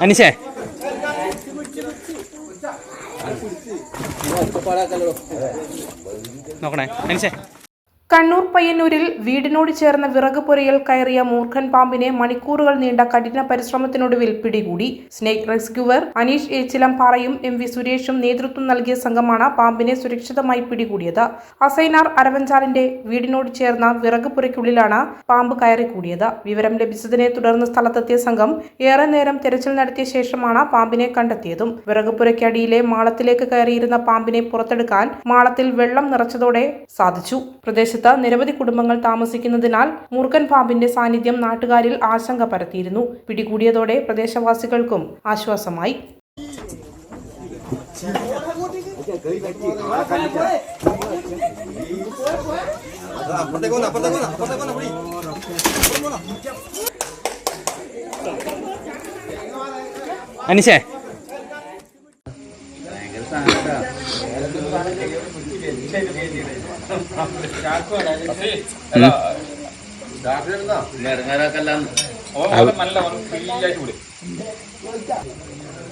അനിഷേ നോക്കണേ അനിഷേ. കണ്ണൂർ പയ്യന്നൂരിൽ വീടിനോട് ചേർന്ന വിറക് പുരയിൽ കയറിയ മൂർഖൻ പാമ്പിനെ മണിക്കൂറുകൾ നീണ്ട കഠിന പരിശ്രമത്തിനൊടുവിൽ പിടികൂടി. സ്നേക് റെസ്ക്യൂവർ അനീഷ് ഏച്ചിലംപാറയും MV സുരേഷും നേതൃത്വം നൽകിയ സംഘമാണ് പാമ്പിനെ സുരക്ഷിതമായി പിടികൂടിയത്. അസൈനാർ അരവഞ്ചാലിന്റെ വീടിനോട് ചേർന്ന വിറക് പുരയ്ക്കുള്ളിലാണ് പാമ്പ് കയറിക്കൂടിയത്. വിവരം ലഭിച്ചതിനെ തുടർന്ന് സ്ഥലത്തെത്തിയ സംഘം ഏറെ നേരം തെരച്ചിൽ നടത്തിയ ശേഷമാണ് പാമ്പിനെ കണ്ടെത്തിയതും. വിറക് പുരയ്ക്കടിയിലെ മാളത്തിലേക്ക് കയറിയിരുന്ന പാമ്പിനെ പുറത്തെടുക്കാൻ മാളത്തിൽ വെള്ളം നിറച്ചതോടെ സാധിച്ചു. പ്രദേശത്ത് നിരവധി കുടുംബങ്ങൾ താമസിക്കുന്നതിനാൽ മൂർഖൻ പാമ്പിന്റെ സാന്നിധ്യം നാട്ടുകാരിൽ ആശങ്ക പരത്തിയിരുന്നു. പിടികൂടിയതോടെ പ്രദേശവാസികൾക്കും ആശ്വാസമായി. അനിഷേ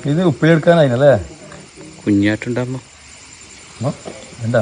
ഇത് ഉപ്പിലെടുക്കാനായില്ലേ? കുഞ്ഞായിട്ടുണ്ടാകുമ്പോ എന്താ